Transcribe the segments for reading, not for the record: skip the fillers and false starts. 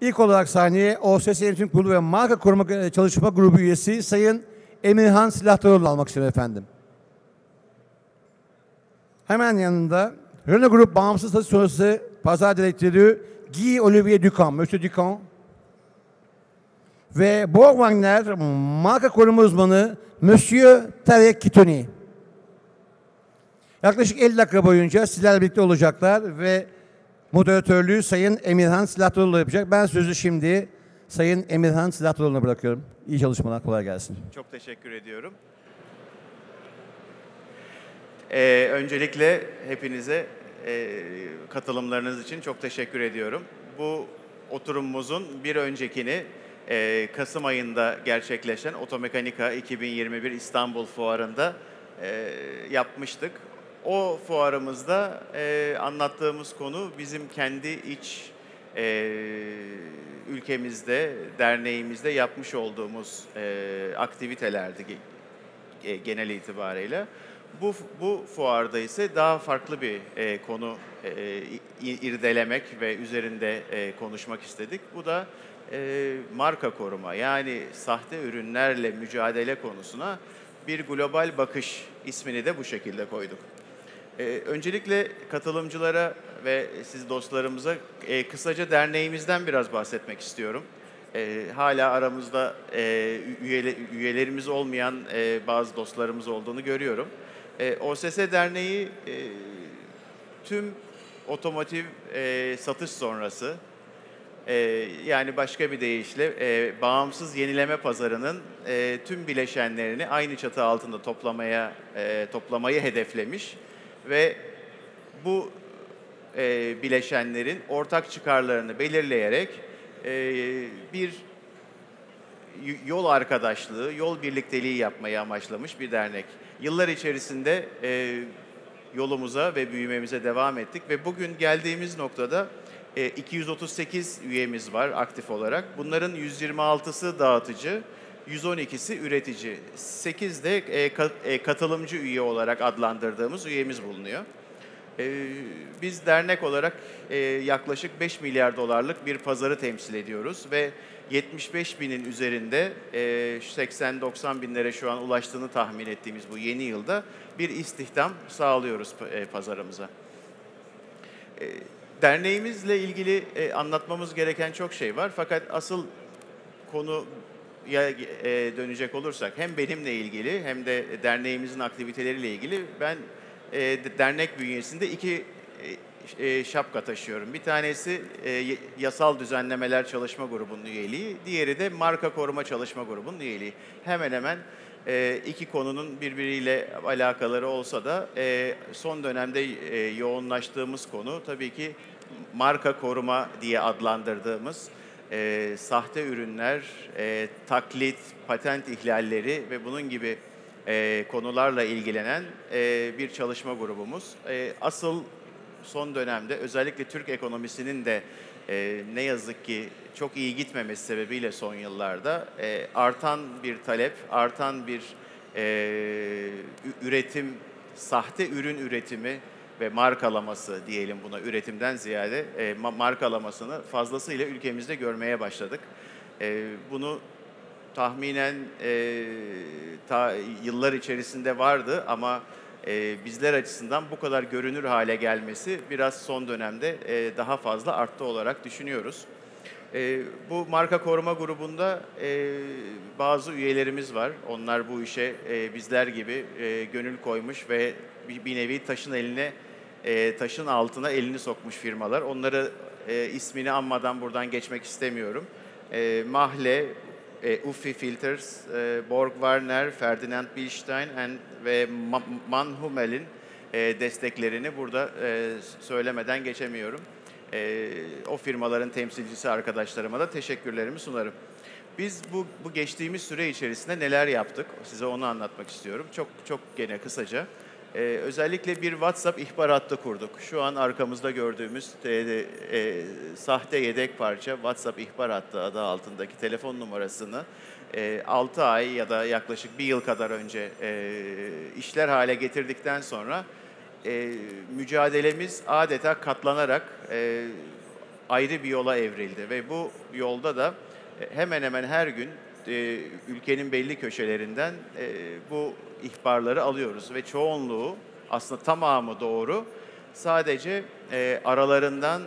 İlk olarak sahneye OSS Yönetim Kurulu ve Marka Koruma Çalışma Grubu üyesi Sayın Emirhan Silahdaroğlu almak istiyorum efendim. Hemen yanında Renault Grup Bağımsız Satış Sonrası Pazar Direktörü Guy Olivier Ducamp, Monsieur Ducamp ve Borgwagner Marka Koruma Uzmanı Monsieur Tarek Kitoni. Yaklaşık 50 dakika boyunca sizlerle birlikte olacaklar ve moderatörlüğü Sayın Emirhan Silahdaroğlu yapacak. Ben sözü şimdi Sayın Emirhan Silahdaroğlu'na bırakıyorum. İyi çalışmalar, kolay gelsin. Çok teşekkür ediyorum. Öncelikle hepinize katılımlarınız için çok teşekkür ediyorum. Bu oturumumuzun bir öncekini Kasım ayında gerçekleşen Automechanika 2021 İstanbul Fuarı'nda yapmıştık. O fuarımızda anlattığımız konu bizim kendi iç ülkemizde, derneğimizde yapmış olduğumuz aktivitelerdi genel itibarıyla. Bu fuarda ise daha farklı bir konu irdelemek ve üzerinde konuşmak istedik. Bu da marka koruma, yani sahte ürünlerle mücadele konusuna bir global bakış ismini de bu şekilde koyduk. Öncelikle katılımcılara ve siz dostlarımıza kısaca derneğimizden biraz bahsetmek istiyorum. Hala aramızda üyelerimiz olmayan bazı dostlarımız olduğunu görüyorum. OSS Derneği tüm otomotiv satış sonrası, yani başka bir deyişle bağımsız yenileme pazarının tüm bileşenlerini aynı çatı altında toplamayı hedeflemiş ve bu bileşenlerin ortak çıkarlarını belirleyerek bir yol arkadaşlığı, yol birlikteliği yapmayı amaçlamış bir dernek. Yıllar içerisinde yolumuza ve büyümemize devam ettik ve bugün geldiğimiz noktada 238 üyemiz var aktif olarak. Bunların 126'sı dağıtıcı, 112'si üretici, 8 de katılımcı üye olarak adlandırdığımız üyemiz bulunuyor. Biz dernek olarak yaklaşık 5 milyar dolarlık bir pazarı temsil ediyoruz ve 75 binin üzerinde 80-90 binlere şu an ulaştığını tahmin ettiğimiz bu yeni yılda bir istihdam sağlıyoruz pazarımıza. Derneğimizle ilgili anlatmamız gereken çok şey var fakat asıl konuya dönecek olursak hem benimle ilgili hem de derneğimizin aktiviteleriyle ilgili ben dernek bünyesinde iki şapka taşıyorum. Bir tanesi yasal düzenlemeler çalışma grubunun üyeliği, diğeri de marka koruma çalışma grubunun üyeliği. Hemen hemen iki konunun birbiriyle alakaları olsa da son dönemde yoğunlaştığımız konu tabii ki marka koruma diye adlandırdığımız sahte ürünler, taklit, patent ihlalleri ve bunun gibi konularla ilgilenen bir çalışma grubumuz. Asıl son dönemde özellikle Türk ekonomisinin de ne yazık ki çok iyi gitmemesi sebebiyle son yıllarda artan bir talep, artan bir üretim, sahte ürün üretimi ve markalaması diyelim buna, üretimden ziyade markalamasını fazlasıyla ülkemizde görmeye başladık. Bunu tahminen yıllar içerisinde vardı ama bizler açısından bu kadar görünür hale gelmesi biraz son dönemde daha fazla arttı olarak düşünüyoruz. Bu marka koruma grubunda bazı üyelerimiz var. Onlar bu işe bizler gibi gönül koymuş ve bir nevi taşın altına elini sokmuş firmalar. Onları ismini anmadan buradan geçmek istemiyorum. Mahle, Uffi Filters, Borgwagner, Ferdinand Bilstein ve Manhumel'in desteklerini burada söylemeden geçemiyorum. O firmaların temsilcisi arkadaşlarıma da teşekkürlerimi sunarım. Biz bu geçtiğimiz süre içerisinde neler yaptık? Size onu anlatmak istiyorum. Çok gene kısaca. Özellikle bir WhatsApp ihbar hattı kurduk. Şu an arkamızda gördüğümüz sahte yedek parça WhatsApp ihbar hattı adı altındaki telefon numarasını 6 ay ya da yaklaşık 1 yıl kadar önce işler hale getirdikten sonra mücadelemiz adeta katlanarak ayrı bir yola evrildi ve bu yolda da hemen hemen her gün ülkenin belli köşelerinden bu ihbarları alıyoruz ve çoğunluğu, aslında tamamı doğru. Sadece aralarından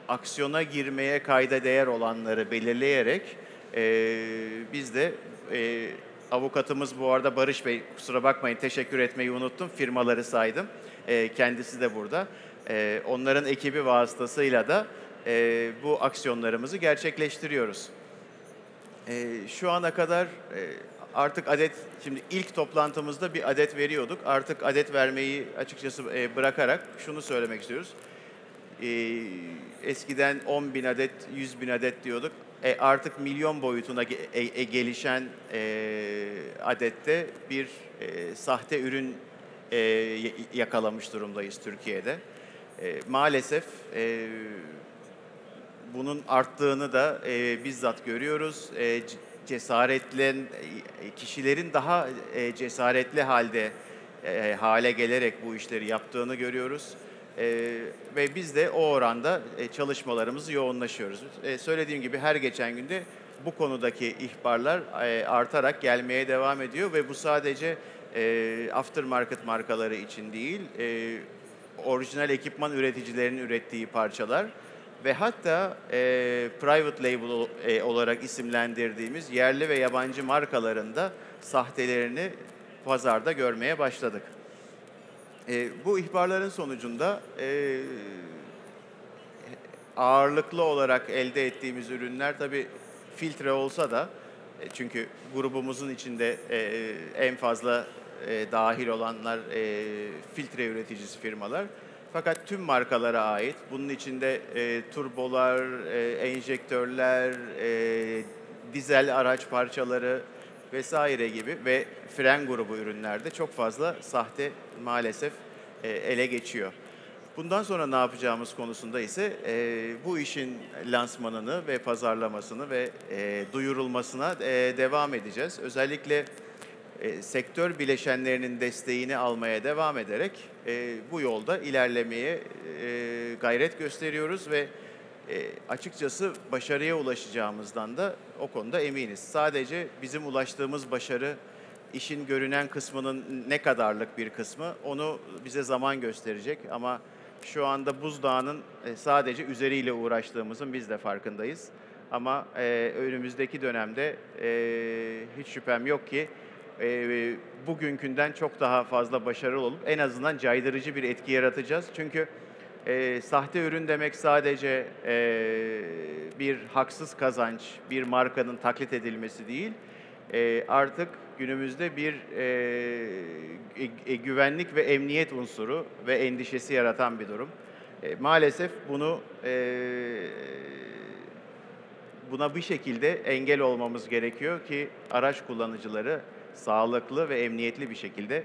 aksiyona girmeye kayda değer olanları belirleyerek biz de avukatımız, bu arada Barış Bey, kusura bakmayın, teşekkür etmeyi unuttum, firmaları saydım. Kendisi de burada. Onların ekibi vasıtasıyla da bu aksiyonlarımızı gerçekleştiriyoruz. Şu ana kadar artık adet, şimdi ilk toplantımızda bir adet veriyorduk. Artık adet vermeyi açıkçası bırakarak şunu söylemek istiyoruz. Eskiden 10.000 adet, 100.000 adet diyorduk. Artık milyon boyutuna gelişen adette bir sahte ürün yakalamış durumdayız Türkiye'de. Maalesef bunun arttığını da bizzat görüyoruz. Kişilerin daha cesaretli hale gelerek bu işleri yaptığını görüyoruz. Ve biz de o oranda çalışmalarımızı yoğunlaşıyoruz. Söylediğim gibi her geçen günde bu konudaki ihbarlar artarak gelmeye devam ediyor ve bu sadece aftermarket markaları için değil, orijinal ekipman üreticilerinin ürettiği parçalar ve hatta private label olarak isimlendirdiğimiz yerli ve yabancı markaların da sahtelerini pazarda görmeye başladık. Bu ihbarların sonucunda ağırlıklı olarak elde ettiğimiz ürünler tabii filtre olsa da, çünkü grubumuzun içinde en fazla dahil olanlar filtre üreticisi firmalar. Fakat tüm markalara ait, bunun içinde turbolar, enjektörler, dizel araç parçaları vesaire gibi ve fren grubu ürünlerde çok fazla sahte maalesef ele geçiyor. Bundan sonra ne yapacağımız konusunda ise bu işin lansmanını ve pazarlamasını ve duyurulmasına devam edeceğiz. Özellikle sektör bileşenlerinin desteğini almaya devam ederek bu yolda ilerlemeye gayret gösteriyoruz ve açıkçası başarıya ulaşacağımızdan da o konuda eminiz. Sadece bizim ulaştığımız başarı, işin görünen kısmının ne kadarlık bir kısmı, onu bize zaman gösterecek ama şu anda buzdağının sadece üzeriyle uğraştığımızın biz de farkındayız. Ama önümüzdeki dönemde hiç şüphem yok ki bugünkünden çok daha fazla başarılı olup en azından caydırıcı bir etki yaratacağız. Çünkü sahte ürün demek sadece bir haksız kazanç, bir markanın taklit edilmesi değil. Artık günümüzde bir güvenlik ve emniyet unsuru ve endişesi yaratan bir durum. Maalesef buna bir şekilde engel olmamız gerekiyor ki araç kullanıcıları sağlıklı ve emniyetli bir şekilde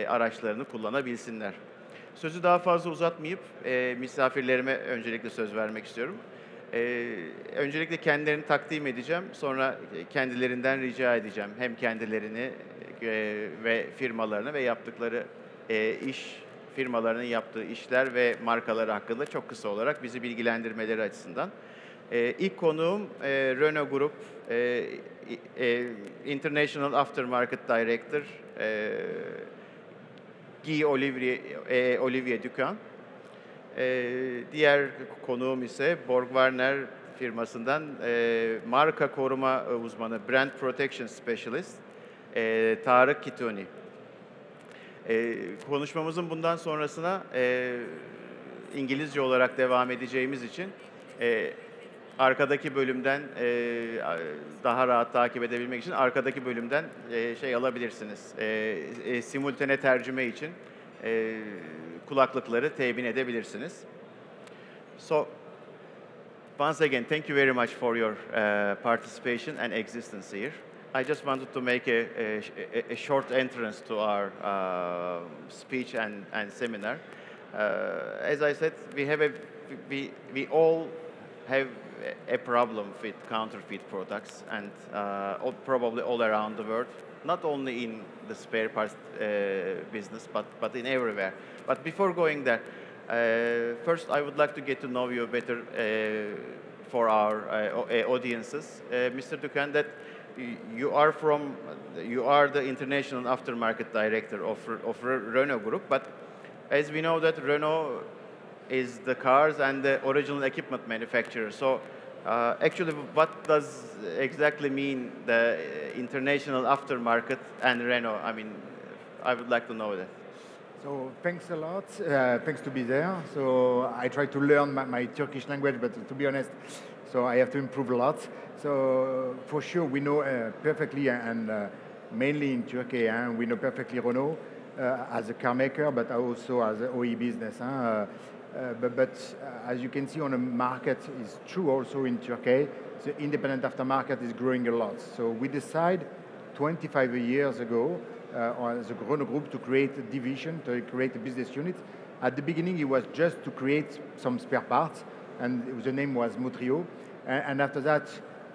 araçlarını kullanabilsinler. Sözü daha fazla uzatmayıp misafirlerime öncelikle söz vermek istiyorum. Öncelikle kendilerini takdim edeceğim, sonra kendilerinden rica edeceğim. Hem kendilerini ve firmalarını ve yaptıkları firmalarının yaptığı işler ve markaları hakkında çok kısa olarak bizi bilgilendirmeleri açısından. İlk konuğum Renault Group International Aftermarket Director Guy Olivier Ducan. Diğer konuğum ise Borg-Warner firmasından marka koruma uzmanı, Brand Protection Specialist Tarık Kitoni. Konuşmamızın bundan sonrasına İngilizce olarak devam edeceğimiz için arkadaki bölümden daha rahat takip edebilmek için arkadaki bölümden alabilirsiniz. Simultane tercüme için kulaklıkları temin edebilirsiniz. So, once again, thank you very much for your participation and existence here. I just wanted to make a short entrance to our speech and seminar. As I said, we all have a problem with counterfeit products and probably all around the world, not only in the spare parts business, but in everywhere. But before going there, First, I would like to get to know you better for our audiences. Mr. Dukan, that you are the international aftermarket director of Renault Group, but as we know that Renault is the cars and the original equipment manufacturer. So actually, what does exactly mean the international aftermarket and Renault? I mean, I would like to know that. So thanks a lot. Thanks to be there. So I try to learn my Turkish language, but to be honest, so I have to improve a lot. So for sure, we know perfectly, and mainly in Turkey, we know perfectly Renault as a car maker, but also as an OE business. But as you can see on the market, is true also in Turkey. The independent aftermarket is growing a lot. So we decided 25 years ago as a Renault Group to create a division, to create a business unit. At the beginning, it was just to create some spare parts, and the name was Motrio. And after that,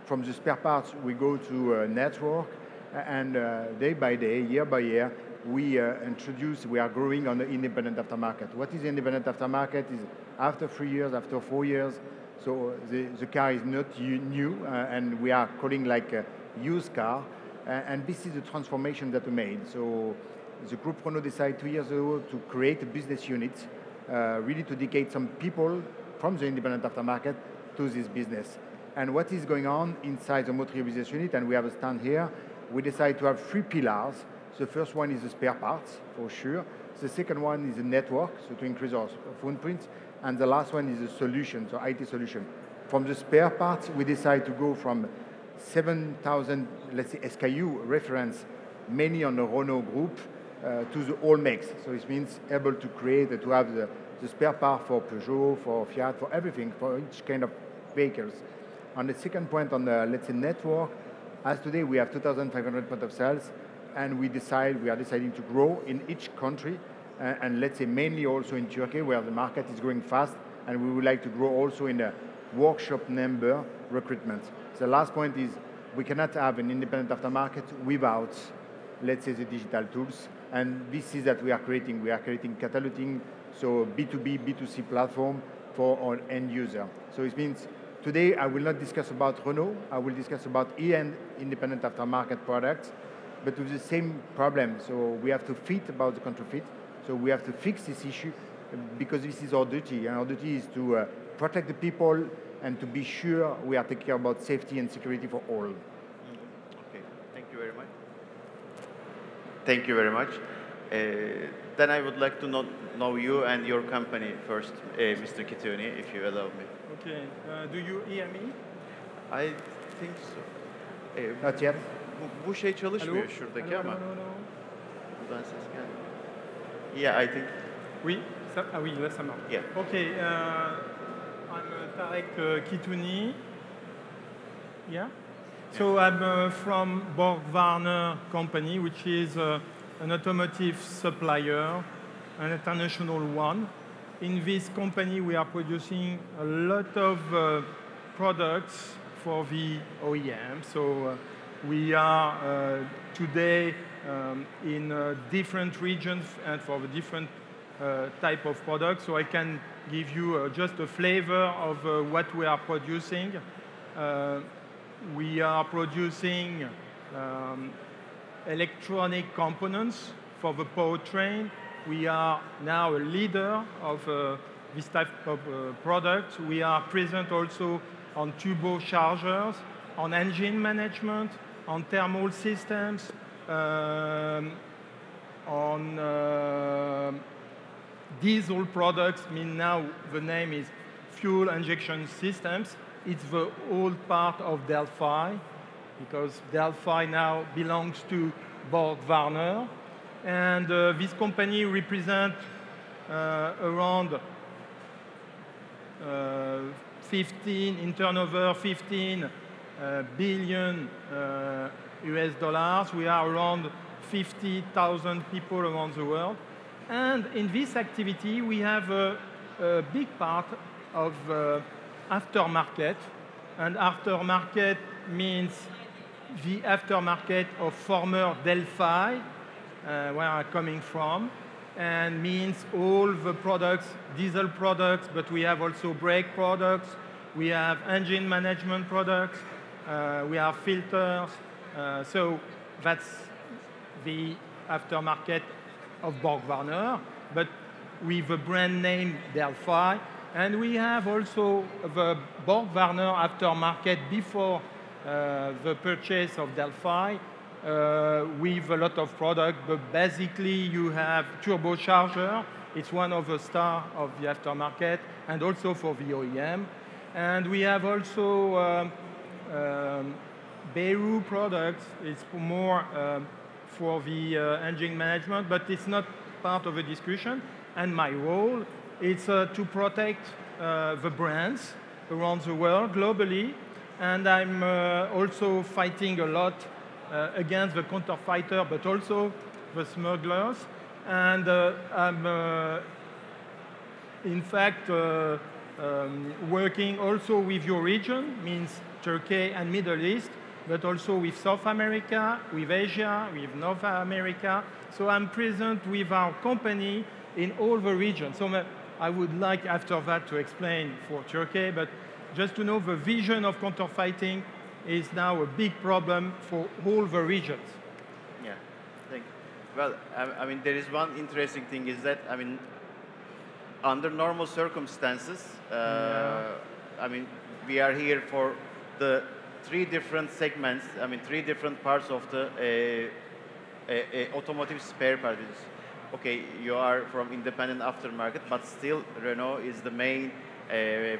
from the spare parts, we go to a network, and day by day, year by year, we are growing on the independent aftermarket. What is the independent aftermarket? Is after 3 years, after 4 years, so the car is not new, and we are calling like a used car. And this is the transformation that we made. So the group Renault decided 2 years ago to create a business unit, really to dedicate some people from the independent aftermarket to this business. And what is going on inside the Motrio business unit, and we have a stand here, we decided to have 3 pillars. The first one is the spare parts, for sure. The second one is the network, so to increase our footprint. And the last one is the solution, so IT solution. From the spare parts, we decided to go from 7,000, let's say, SKU reference, mainly on the Renault Group, to the all makes. So it means able to create, to have the spare part for Peugeot, for Fiat, for everything, for each kind of vehicles. On the second point, on the, let's say, network, as today we have 2,500 points of sales, and we are deciding to grow in each country, and let's say mainly also in Turkey, where the market is growing fast, and we would like to grow also in the workshop number recruitment. The last point is we cannot have an independent aftermarket without, let's say, the digital tools. And this is that we are creating. We are creating cataloging, so B2B, B2C platform for our end user. So it means today I will not discuss about Renault. I will discuss about independent aftermarket products, but with the same problem. So we have to fit about the counterfeit. So we have to fix this issue because this is our duty. And our duty is to protect the people and to be sure we are taking care about safety and security for all. Okay, thank you very much. Thank you very much. Then I would like to know you and your company first, Mr. Kituni, if you allow me. Okay, do you hear me? I think so. Not yet. Bu şey çalışmıyor Hello? şuradaki Hello, ama. no. Buradan ses gelmiyor. Yeah, I think. Oui, oui, là ça marche. Yeah. Okay, I'm Tarek Kitouni. Yeah? So I'm from Borg-Warner company, which is an automotive supplier, an international one. In this company, we are producing a lot of products for the OEM. So we are today in different regions and for the different type of products. So I can give you just a flavor of what we are producing. We are producing electronic components for the powertrain. We are now a leader of this type of product. We are present also on turbochargers, on engine management, on thermal systems, on diesel products. I mean, now the name is fuel injection systems. It's the old part of Delphi, because Delphi now belongs to Borg-Warner. And this company represents around 15, in turnover, 15 billion US dollars. We are around 50,000 people around the world. And in this activity, we have a big part of aftermarket. And aftermarket means the aftermarket of former Delphi, where I'm coming from. and means all the products, diesel products, but we have also brake products, we have engine management products, we have filters. So that's the aftermarket of BorgWarner, but with the brand name Delphi. And we have also the BorgWarner aftermarket before the purchase of Delphi with a lot of product, but basically you have turbocharger. It's one of the stars of the aftermarket, and also for the OEM. And we have also Beru products. It's more for the engine management, but it's not part of the discussion. And my role is to protect the brands around the world globally. And I'm also fighting a lot against the counterfeiter, but also the smugglers. And I'm, in fact, working also with your region, means Turkey and Middle East, but also with South America, with Asia, with North America. So I'm present with our company in all the regions. So I would like after that to explain for Turkey, but just to know the vision of counterfeiting is now a big problem for all the regions. Yeah, thank you. Well, I mean, there is one interesting thing is that, I mean, under normal circumstances, I mean, we are here for the three different segments, I mean, three different parts of the automotive spare parts. Okay, you are from independent aftermarket, but still Renault is the main,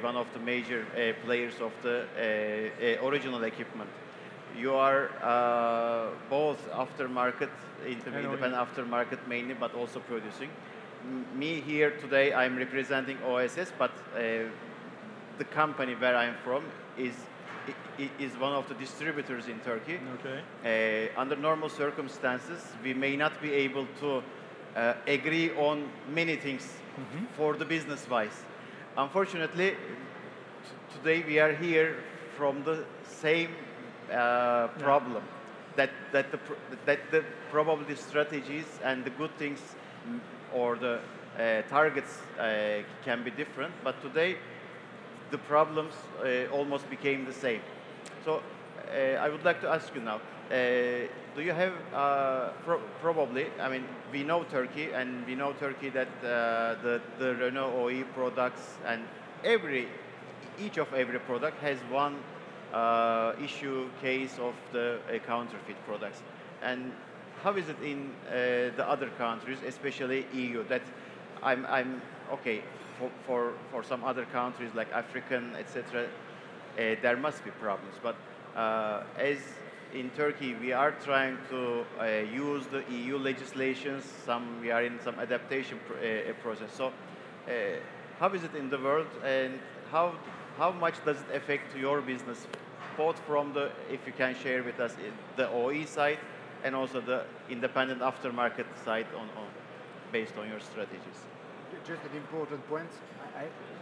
one of the major players of the original equipment. You are both aftermarket, independent aftermarket mainly, but also producing. Me here today, I'm representing OSS, but the company where I'm from is one of the distributors in Turkey. Okay. Under normal circumstances, we may not be able to agree on many things for the business-wise. Unfortunately, today we are here from the same problem, that the probably strategies and the good things or the targets can be different, but today the problems almost became the same. So I would like to ask you now, do you have probably, I mean, we know Turkey, and we know Turkey that the Renault OE products and each of every product has one issue case of the counterfeit products. And how is it in the other countries, especially EU? That I'm okay for some other countries like African, etc. There must be problems, but as in Turkey, we are trying to use the EU legislations. We are in some adaptation process. So, how is it in the world, and how much does it affect your business, both from the, if you can share with us, the OE side and also the independent aftermarket side based on your strategies? Just an important point.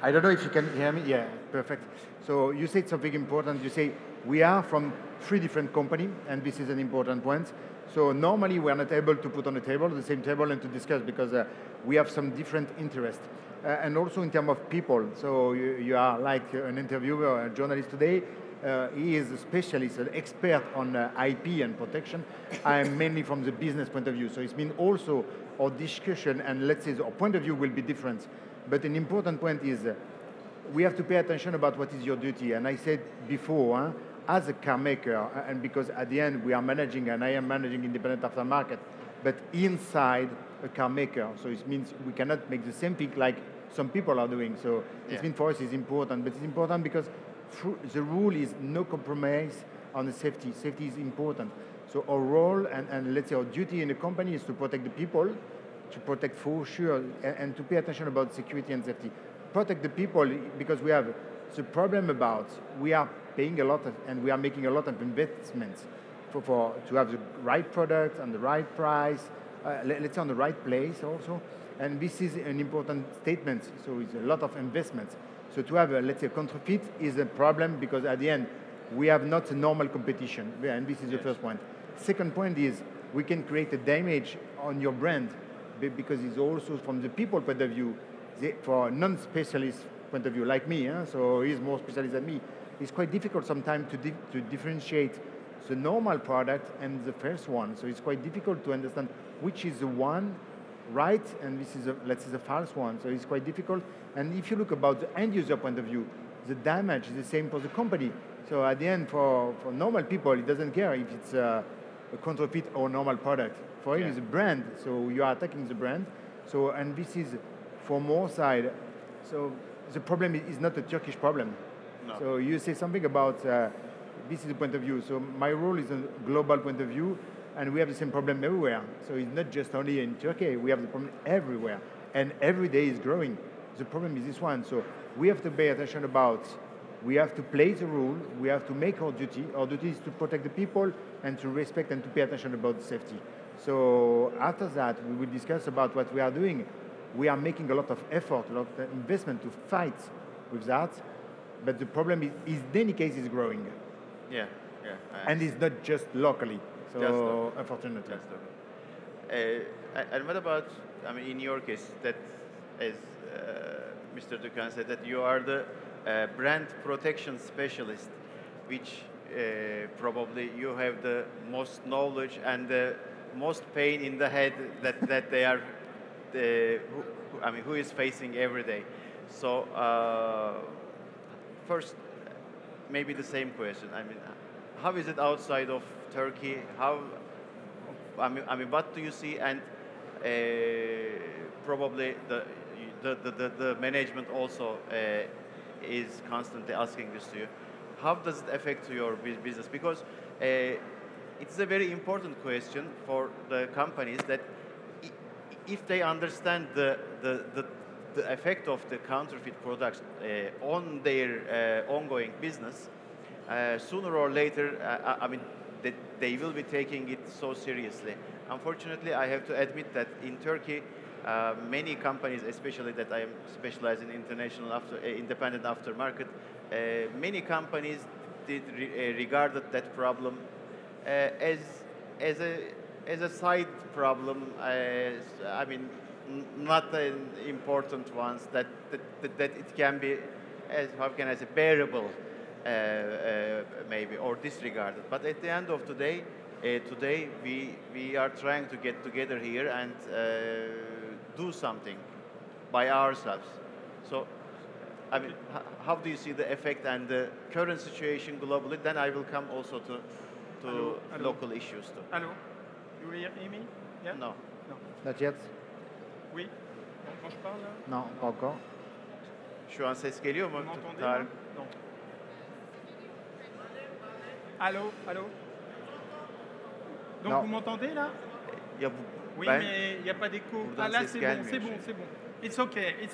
I don't know if you can hear me. Yeah, perfect. So you said something important. You say we are from three different companies, and this is an important point. So normally we are not able to put on the same table, and to discuss because we have some different interests. And also in terms of people. So you are like an interviewer, a journalist today. He is a specialist, an expert on IP and protection. I am mainly from the business point of view. So it means also our discussion and let's say our point of view will be different. But an important point is we have to pay attention about what is your duty. And I said before, as a car maker, and because at the end we are managing, and I am managing independent aftermarket, but inside a car maker. So it means we cannot make the same thing like some people are doing. So it means for us it's important, but it's important because the rule is no compromise on the safety. Safety is important. So our role and let's say our duty in the company is to protect the people, to protect for sure, and to pay attention about security and safety. Protect the people because we have the problem about we are paying a lot and we are making a lot of investments to have the right product and the right price, let's say on the right place also. And this is an important statement. So it's a lot of investments. So to have, let's say, counterfeit is a problem because at the end, we have not a normal competition. And this is the first point. Second point is we can create a damage on your brand because it's also from the people point of view, for a non-specialist point of view, like me, so he's more specialist than me, it's quite difficult sometimes to differentiate the normal product and the first one. So it's quite difficult to understand which is the one right and this is, let's say, the false one. So it's quite difficult. And if you look about the end user point of view, the damage is the same for the company. So at the end, for normal people, it doesn't care if it's a counterfeit or normal product. For him, it's a brand, so you are attacking the brand. So, and this is for more side. So the problem is not a Turkish problem. No. So you say something about this is the point of view. So my role is a global point of view, and we have the same problem everywhere. So it's not just only in Turkey. We have the problem everywhere, and every day is growing. The problem is this one. So we have to pay attention about. We have to play the rule. We have to make our duty. Our duty is to protect the people and to respect and to pay attention about safety. So after that, we will discuss about what we are doing. We are making a lot of effort, a lot of investment to fight with that. But the problem is in any case, is growing. Yeah. And it's not just locally. So Just locally. unfortunately. And what about, I mean, in your case, that as Mr. Dukan said, that you are the brand protection specialist, which probably you have the most knowledge and the most pain in the head that they are, who is facing every day. So first, maybe the same question. I mean, how is it outside of Turkey? How, what do you see? And probably the management also is constantly asking this to you. How does it affect your business? Because it's a very important question for the companies that if they understand the effect of the counterfeit products on their ongoing business, sooner or later, they will be taking it so seriously. Unfortunately, I have to admit that in Turkey, many companies, especially that I am specialized in independent aftermarket, many companies regarded that problem as a side problem. Not an important ones that it can be, as how can I say, bearable, maybe, or disregarded. But at the end of the day, today we are trying to get together here and do something by ourselves. So, how do you see the effect and the current situation globally? Then I will come also to Hello. local issues too. Hello, you hear me? Yeah? No. Not yet? Oui. Quand je parle, là, Non, pas encore. Şu an ses geliyor mu? vous m'entendez? Tarık? Non. Allô? Donc Non. vous m'entendez là? Ya Oui, ben mais il n'y a pas d'écho. Buradan Ah là, ses c'est gelmiyor bon. şimdi. It's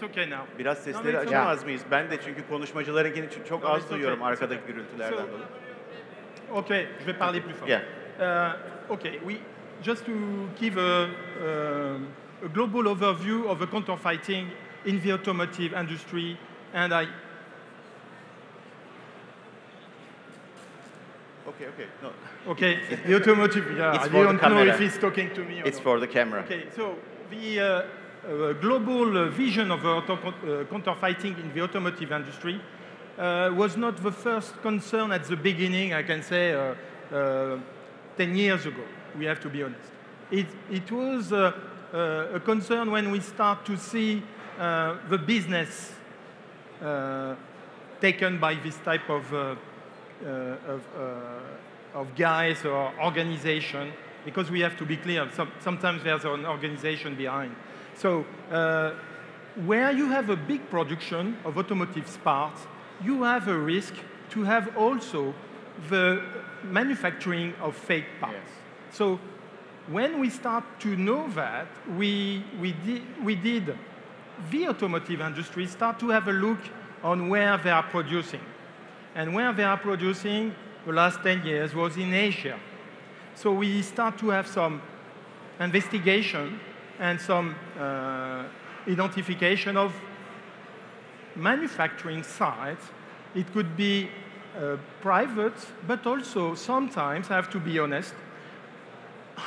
okay now. Biraz No, sesleri no, it's açamaz mıyız? Ben de çünkü konuşmacılarınkini çok No, az it's duyuyorum okay, it's arkadaki okay. gürültülerden So- dolayı. Okay, je vais parler plus fort. Yeah. Okay, just to give a global overview of the counterfeiting in the automotive industry, and Okay. No, okay, the automotive. Yeah, It's I for the don't know camera. if he's talking to me or it's not. for the camera. Okay, so the global vision of counterfeiting in the automotive industry was not the first concern at the beginning, I can say, 10 years ago, we have to be honest. It was a concern when we start to see the business taken by this type of guys or organization, because we have to be clear, sometimes there's an organization behind. So where you have a big production of automotive parts, you have a risk to have also the manufacturing of fake parts. Yes. So when we start to know that, we did the automotive industry start to have a look on where they are producing. And where they are producing the last 10 years was in Asia. So we start to have some investigation and some identification of manufacturing sites. It could be private, but also sometimes, I have to be honest,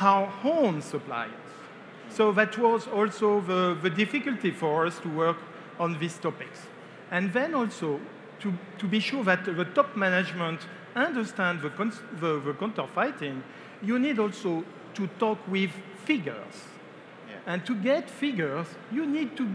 our own suppliers. So that was also the difficulty for us to work on these topics. And then also, to be sure that the top management understand the counterfeiting, you need also to talk with figures. Yeah. And to get figures, you need to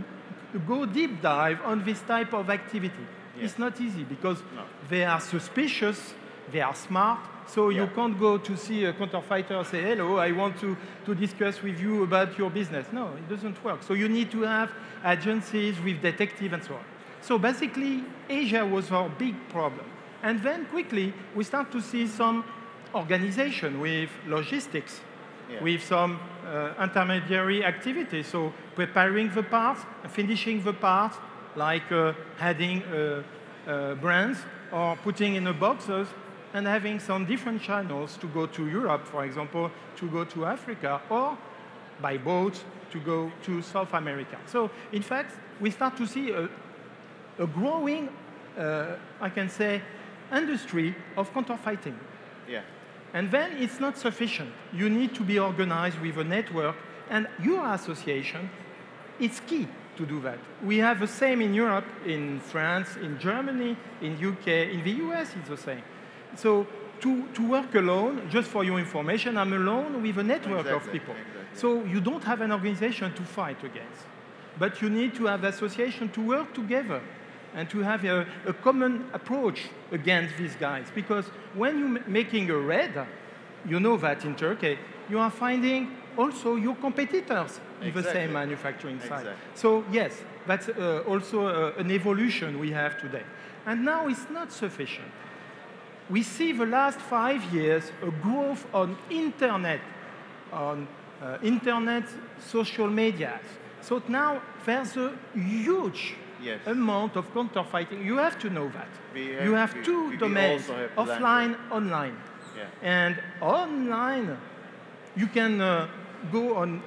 go deep dive on this type of activity. Yeah. It's not easy because they are suspicious, they are smart, so you can't go to see a counterfeiter and say, hello, I want to discuss with you about your business. No, it doesn't work. So you need to have agencies with detectives and so on. So basically, Asia was our big problem. And then quickly, we start to see some organization with logistics, with some intermediary activities. So preparing the parts, finishing the parts, like adding brands or putting in the boxes, and having some different channels to go to Europe, for example, to go to Africa, or by boat to go to South America. So in fact, we start to see a growing, I can say, industry of counterfeiting. Yeah. And then it's not sufficient. You need to be organized with a network, and your association, it's key to do that. We have the same in Europe, in France, in Germany, in UK, in the US, it's the same. So to work alone, just for your information, I'm alone with a network of people. Exactly. So you don't have an organization to fight against. But you need to have association to work together and to have a common approach against these guys. Because when you're making a raid, you know that in Turkey, you are finding also your competitors in the same manufacturing site. So yes, that's also an evolution we have today. And now it's not sufficient. We see the last 5 years a growth on internet, social medias. So now there's a huge amount of counterfeiting. You have to know that. You have two domains, offline, online. Yeah. And online, you can go on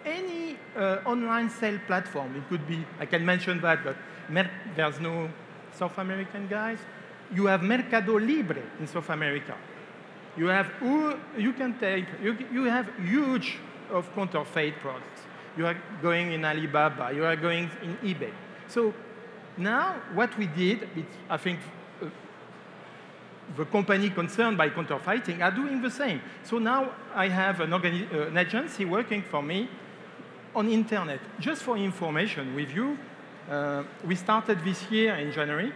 any online sale platform. It could be, I can mention that, but there's no South American guys. You have Mercado Libre in South America. You have, you have huge of counterfeit products. You are going in Alibaba, you are going in eBay. So now what we did, I think the company concerned by counterfeiting are doing the same. So now I have an agency working for me on internet. Just for information with you, we started this year in January.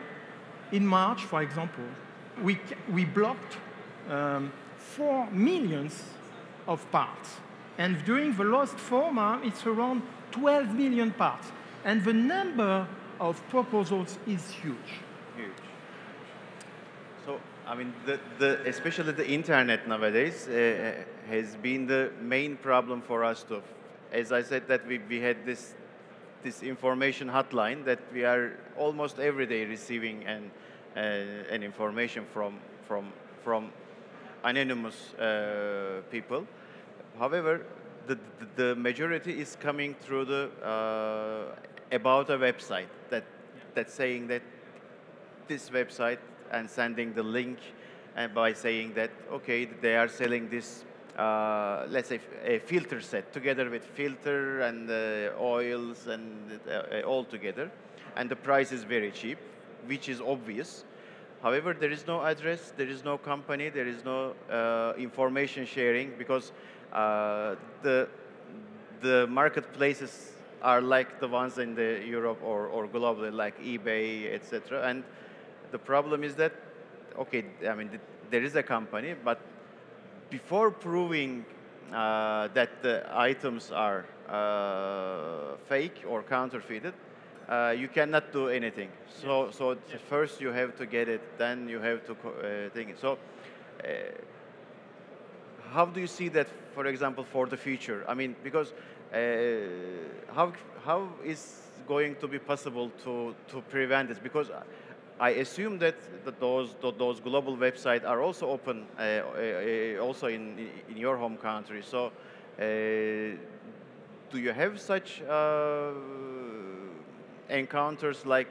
In March, for example, we blocked 4 million of parts. And during the last 4 months, it's around 12 million parts. And the number of proposals is huge. Huge. So, I mean, especially the internet nowadays has been the main problem for us to, as I said, that we had this information hotline that we are almost every day receiving an information from anonymous people. However, the majority is coming through the about a website that's saying that this website and sending the link and by saying that okay they are selling this let's say a filter set together with filter and oils and all together, and the price is very cheap, which is obvious. However, there is no address, there is no company, there is no information sharing, because the marketplaces are like the ones in the Europe or globally, like eBay, etc. And the problem is that, okay, I mean, there is a company, but before proving that the items are fake or counterfeited, you cannot do anything. So first you have to get it, then you have to think it. So how do you see that, for example, for the future? I mean, because how is going to be possible to prevent this? Because I assume that those global websites are also open, also in your home country. So do you have such encounters like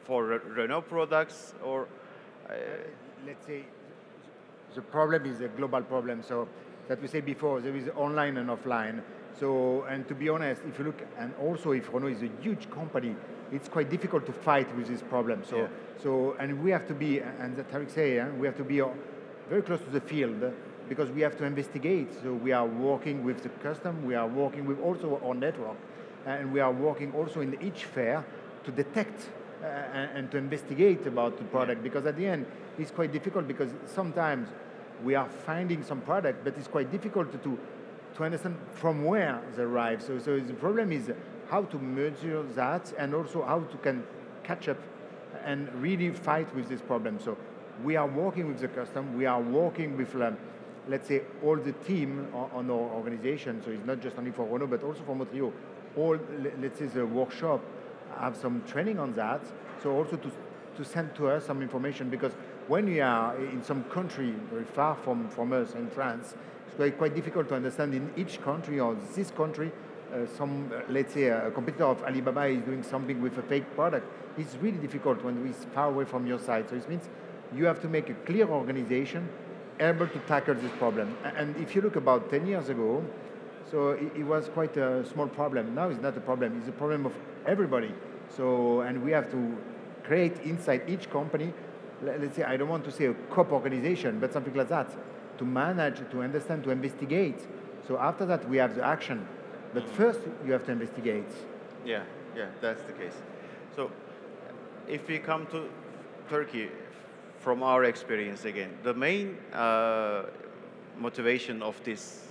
for Renault products, or? Let's say the problem is a global problem. So that we said before, there is online and offline. So, and to be honest, if you look, and also if Renault is a huge company, it's quite difficult to fight with this problem. So, Yeah. so and we have to be, and that Tarek say, we have to be very close to the field because we have to investigate. So we are working with the custom, we are working with also our network, and we are working also in each fair to detect and to investigate about the product, because at the end it's quite difficult because sometimes we are finding some product, but it's quite difficult to understand from where they arrive. So the problem is how to measure that and also how to can catch up and really fight with this problem. So we are working with the custom, we are working with, let's say, all the team on our organization. So it's not just only for Renault, but also for Montreal. All, let's say, the workshop have some training on that. So also to send to us some information, because when you are in some country very far from us in France, it's quite difficult to understand in each country or this country, let's say a competitor of Alibaba is doing something with a fake product. It's really difficult when it's far away from your side. So it means you have to make a clear organization able to tackle this problem. And if you look about 10 years ago, so it was quite a small problem. Now it's not a problem, it's a problem of everybody. So, and we have to create inside each company, let's say, I don't want to say a COP organization, but something like that, to manage, to understand, to investigate. So after that, we have the action. But first, you have to investigate. Yeah, that's the case. So if we come to Turkey, from our experience again, the main motivation of these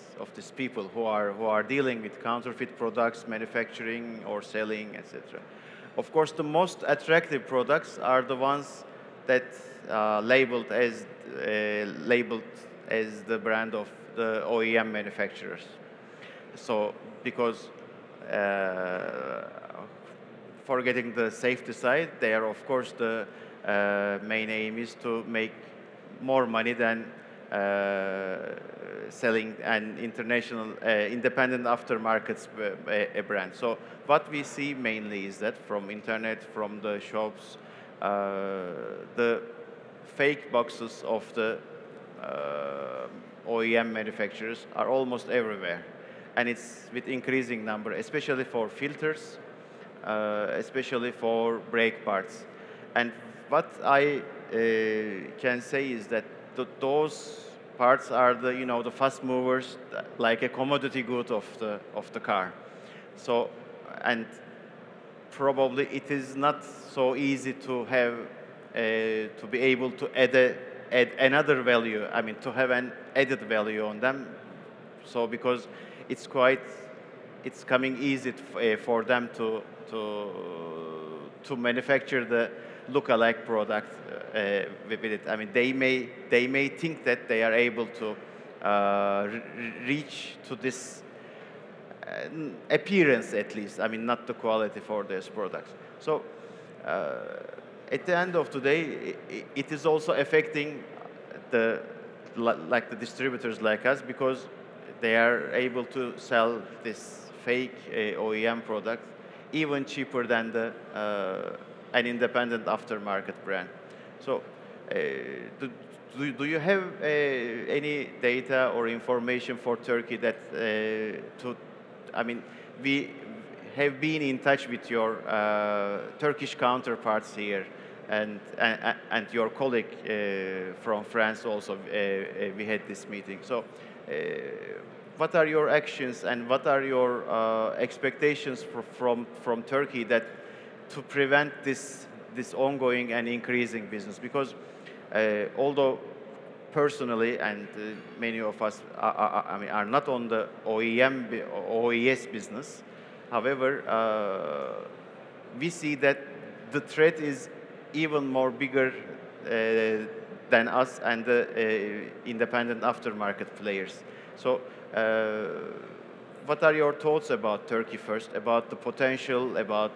people who are dealing with counterfeit products, manufacturing or selling, etc. Of course, the most attractive products are the ones that labeled as the brand of the OEM manufacturers. So because forgetting the safety side, they are of course the main aim is to make more money than selling an international independent aftermarket brand. So what we see mainly is that from internet, from the shops, the fake boxes of the OEM manufacturers are almost everywhere. And it's with increasing number, especially for filters, especially for brake parts. And what I can say is that those parts are the fast movers, like a commodity good of the car. So, and probably it is not so easy to have to be able to add another value. I mean, to have an added value on them. So because it's coming easy for them to manufacture the look-alike product with it. I mean, they may think that they are able to reach to this appearance at least. I mean, not the quality for these products. So at the end of the day, it is also affecting the distributors like us, because they are able to sell this fake OEM product even cheaper than an independent aftermarket brand. So do you have any data or information for Turkey that I mean, we have been in touch with your Turkish counterparts here, and your colleague from France also, we had this meeting. So what are your actions and what are your expectations from Turkey that to prevent this ongoing and increasing business? Because although personally, and many of us are not on the OEM or OES business, however, we see that the threat is even more bigger than us and the independent aftermarket players. So what are your thoughts about Turkey first, about the potential, about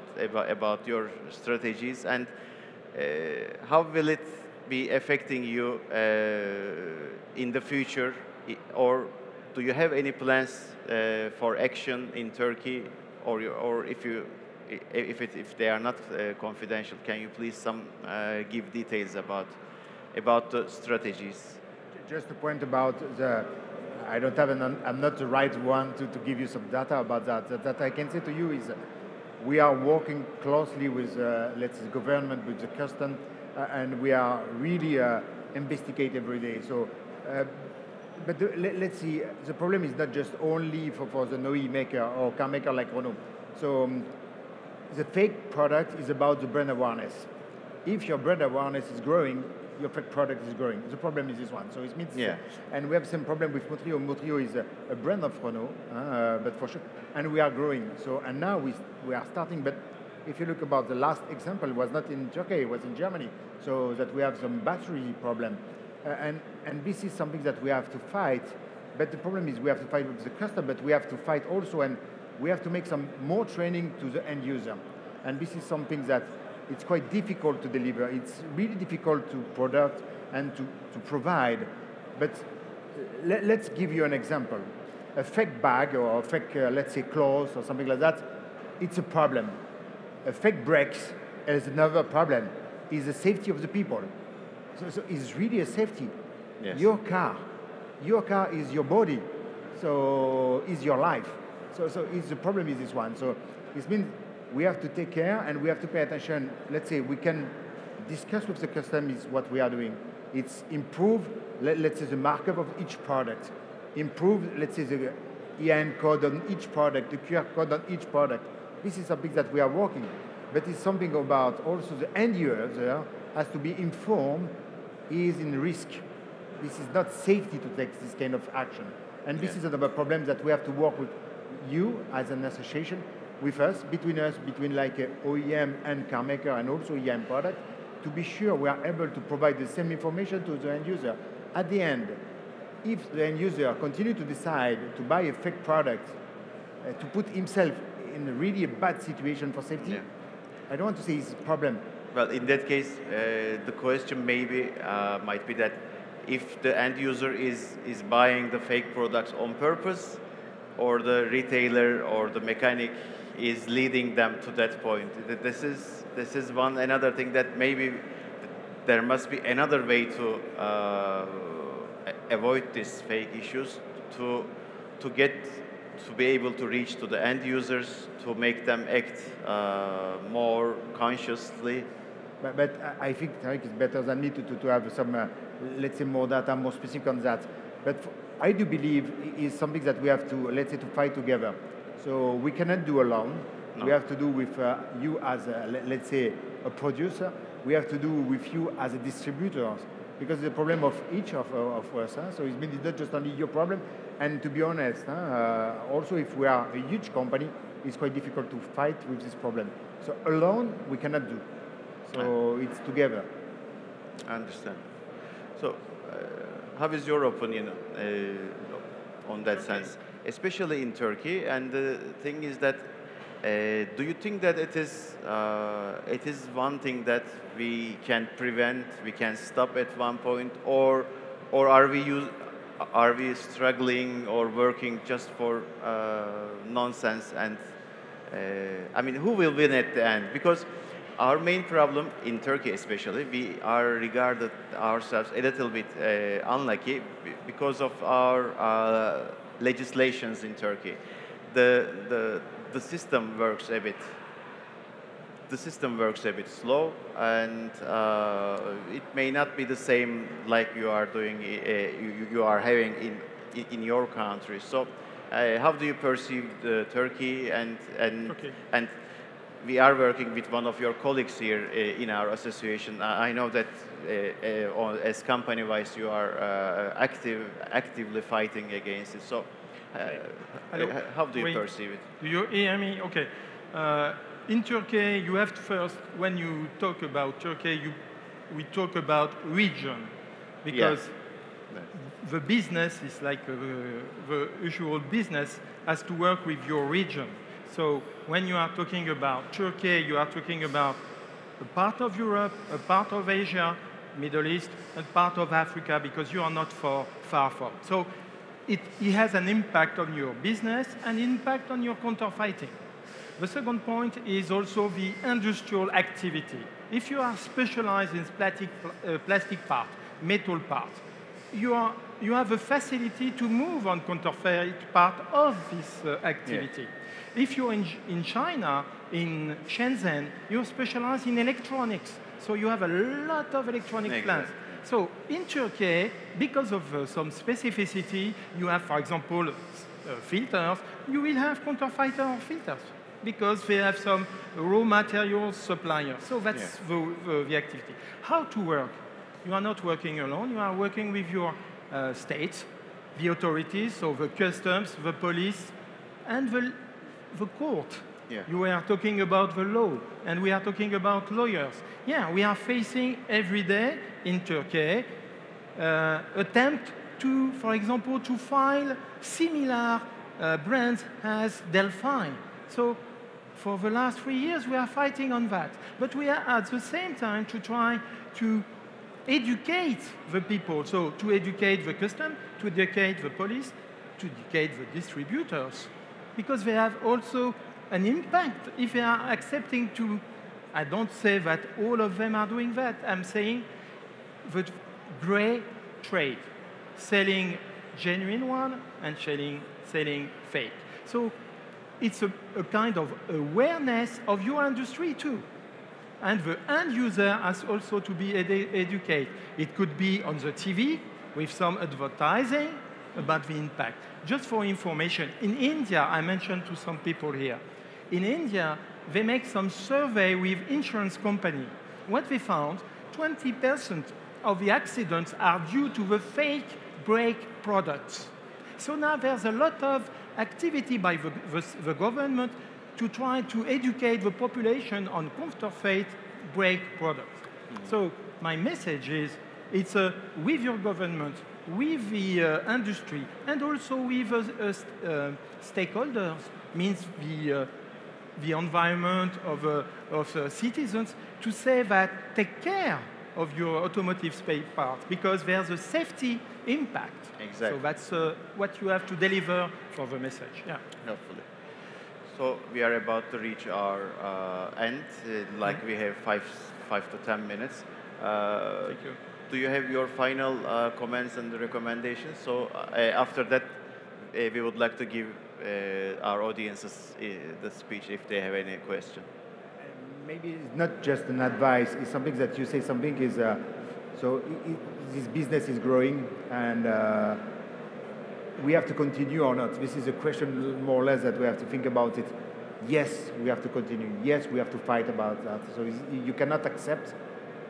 your strategies, and how will it be affecting you in the future, or do you have any plans for action in Turkey, or if they are not confidential, can you please give details about the strategies? Just a point about the I don't have, I'm not the right one to give you some data about that. That I can say to you is we are working closely with, let's say, the government, with the custom, and we are really investigate every day. So, but let's see, the problem is not just only for the NOE maker or car maker like Renault. So the fake product is about the brand awareness. If your brand awareness is growing, your fake product is growing. The problem is this one. So it means, and we have the same problem with Montrio. Montrio is a brand of Renault, but for sure, and we are growing. So, and now we are starting, but if you look about the last example, it was not in Turkey, it was in Germany. So that we have some battery problem. And this is something that we have to fight. But the problem is we have to fight with the customer, but we have to fight also, and we have to make some more training to the end user. And this is something that it's quite difficult to deliver. It's really difficult to product and to provide. But let's give you an example. A fake bag or a fake, let's say, clothes or something like that, it's a problem. A fake brakes is another problem. Is the safety of the people. So it's really a safety. Yes. Your car is your body. So is your life. So it's the problem is this one. So it means we have to take care and we have to pay attention. Let's say we can discuss with the customer is what we are doing. It's improve, let's say, the markup of each product. Improve, let's say, the EIN code on each product, the QR code on each product. This is something that we are working. But it's something about also the end user has to be informed he is in risk. This is not safety to take this kind of action. And this is another problem that we have to work with you as an association, with us, between like OEM and car maker and also EIN product, to be sure we are able to provide the same information to the end user. At the end, if the end user continue to decide to buy a fake product, to put himself in a really bad situation for safety, I don't want to say it's a problem. Well, in that case, the question maybe might be that if the end user is buying the fake products on purpose, or the retailer or the mechanic is leading them to that point. This is another thing that maybe there must be another way to avoid these fake issues, to be able to reach to the end users, to make them act more consciously. But I think Tarek is better than me to have some, let's say, more data, more specific on that. But I do believe it's something that we have to, let's say, to fight together. So we cannot do alone. No. We have to do with you as, let's say, a producer. We have to do with you as a distributor. Because the problem of each of us. So it means it's not just only your problem. And to be honest, also if we are a huge company, it's quite difficult to fight with this problem. So alone, we cannot do. So it's together. I understand. So how is your opinion on that sense, especially in Turkey? And the thing is that, do you think that it is one thing that we can prevent, we can stop at one point, or are we struggling or working just for nonsense? And I mean, who will win at the end? Because our main problem in Turkey, especially, we are regarded ourselves a little bit unlucky because of our legislations in Turkey. The system works a bit. The system works a bit slow, and it may not be the same like you are doing. You are having in your country. So, how do you perceive Turkey and we are working with one of your colleagues here in our association. I know that as company-wise you are actively fighting against it. So how do you perceive it? Do you hear me? Okay. In Turkey, you have to first, when you talk about Turkey, we talk about region. Because the business is like the usual business has to work with your region. So when you are talking about Turkey, you are talking about a part of Europe, a part of Asia, Middle East, and part of Africa, because you are not far from. So it has an impact on your business and impact on your counterfeiting. The second point is also the industrial activity. If you are specialized in plastic part, metal part, you have a facility to move on counterfeit part of this activity. If you're in China, in Shenzhen, you're specialized in electronics. So you have a lot of electronic plants. So in Turkey, because of some specificity, you have, for example, filters, you will have counterfeiter filters because they have some raw materials suppliers. So that's the activity. How to work? You are not working alone. You are working with your states, the authorities, so the customs, the police, and the court. You are talking about the law, and we are talking about lawyers. We are facing every day in Turkey attempt to, for example, to file similar brands as Delphi. So for the last 3 years, we are fighting on that. But we are at the same time to try to educate the people. So to educate the custom, to educate the police, to educate the distributors, because they have also an impact if they are accepting to, I don't say that all of them are doing that, I'm saying the gray trade, selling genuine one and selling fake. So it's a kind of awareness of your industry too. And the end user has also to be educated. It could be on the TV with some advertising about the impact. Just for information, in India, I mentioned to some people here, in India, they make some survey with insurance company. What they found, 20% of the accidents are due to the fake brake products. So now there's a lot of activity by the government to try to educate the population on counterfeit brake products. So my message is, it's with your government, with the industry, and also with stakeholders, means the environment of citizens, to say that take care of your automotive spare parts, because there's a safety impact. Exactly. So that's what you have to deliver for the message. Hopefully. So we are about to reach our end. We have five to 10 minutes. Thank you. Do you have your final comments and recommendations? So after that, we would like to give our audiences the speech if they have any question. Maybe it's not just an advice. It's something that you say. Something is this business is growing, and we have to continue or not. This is a question more or less that we have to think about it. Yes, we have to continue. Yes, we have to fight about that. So you cannot accept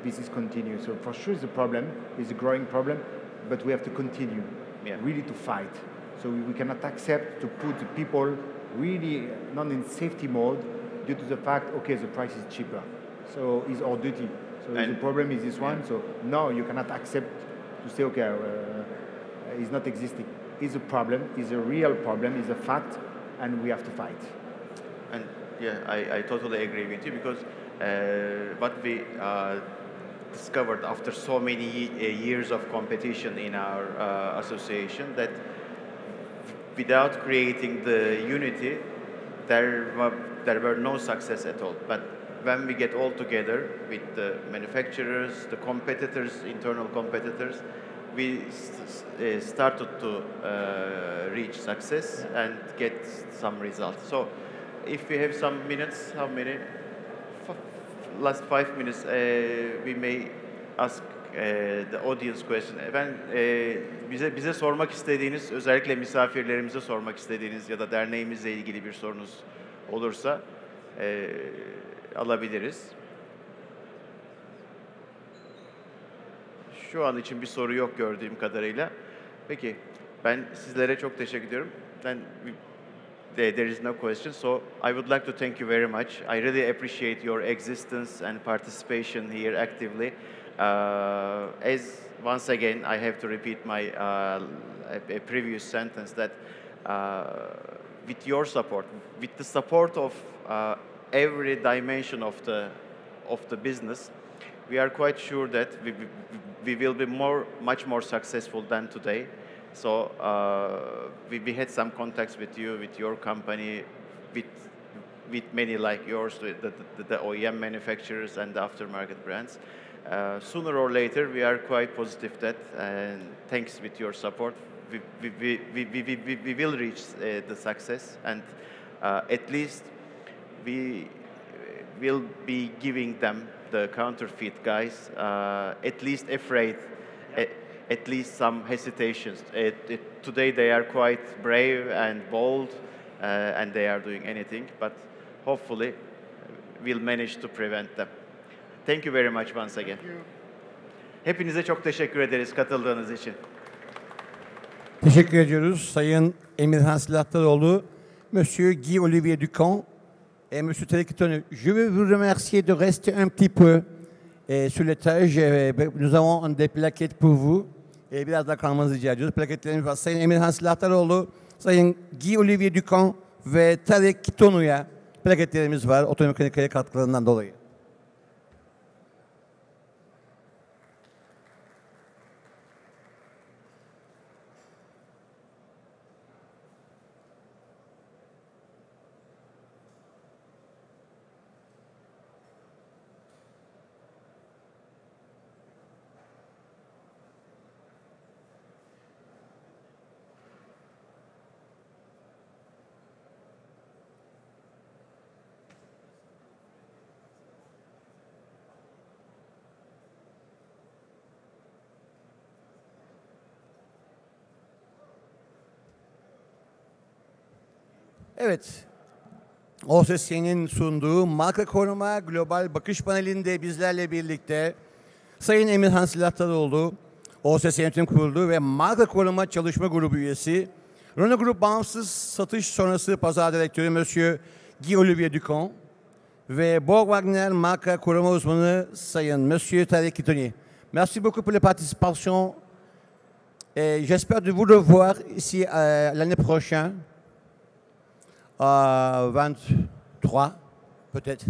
this is continue. So for sure it's a problem, it's a growing problem, but we have to continue, really to fight. So we cannot accept to put the people really not in safety mode due to the fact, okay, the price is cheaper. So it's our duty. So the problem is this one. So no, you cannot accept to say, okay, it's not existing. It's a problem, it's a real problem, it's a fact, and we have to fight. And I totally agree with you, because what we discovered after so many years of competition in our association, that without creating the unity, there were no success at all. But when we get all together with the manufacturers, the competitors, internal competitors, we started to reach success and get some results. So if we have some minutes, how many? Last 5 minutes, we may ask the audience question. Bize sormak istediğiniz, özellikle misafirlerimize sormak istediğiniz ya da derneğimizle ilgili bir sorunuz olursa alabiliriz. Şu an için bir soru yok gördüğüm kadarıyla. Peki, ben sizlere çok teşekkür ediyorum. There is no question, so I would like to thank you very much. I really appreciate your existence and participation here actively. As once again, I have to repeat my a previous sentence that with your support, with the support of every dimension of the business, we are quite sure that we will be much more successful than today. So we had some contacts with you, with your company, with many like yours, the OEM manufacturers and the aftermarket brands. Sooner or later, we are quite positive that, and thanks with your support, we will reach the success, and at least we will be giving them, the counterfeit guys, at least afraid, at least some hesitations. Today they are quite brave and bold, and they are doing anything, but hopefully we'll manage to prevent them. Thank you very much once again. Hepinize çok teşekkür ederiz katıldığınız için. Teşekkür ediyoruz Sayın Emirhan Silahdaroğlu, Monsieur Guy Olivier Ducamp et Monsieur Telekitonu. Je veux vous remercier de rester un petit peu sur l'étage. Nous avons des plaquettes pour vous. Biraz daha kalmanızı rica ediyoruz. Plaketlerimiz var. Sayın Emirhan Silahdaroğlu, Sayın Guy Olivier Ducamp ve Telekitonu'ya plaketlerimiz var. Automechanika'ya katkılarından dolayı. Evet, OSS'nin sunduğu Marka Koruma Global Bakış panelinde bizlerle birlikte Sayın Emirhan Silahdaroğlu, OSS Yönetim Kurulu ve Marka Koruma Çalışma Grubu üyesi, Renault Group Bağımsız Satış Sonrası Pazar Direktörü Monsieur Guy Olivier Ducamp ve Borg Wagner Marka Koruma Uzmanı Sayın Monsieur Telekitonu. Merci beaucoup pour la participation. J'espère de vous revoir ici l'année prochaine. 23, peut-être.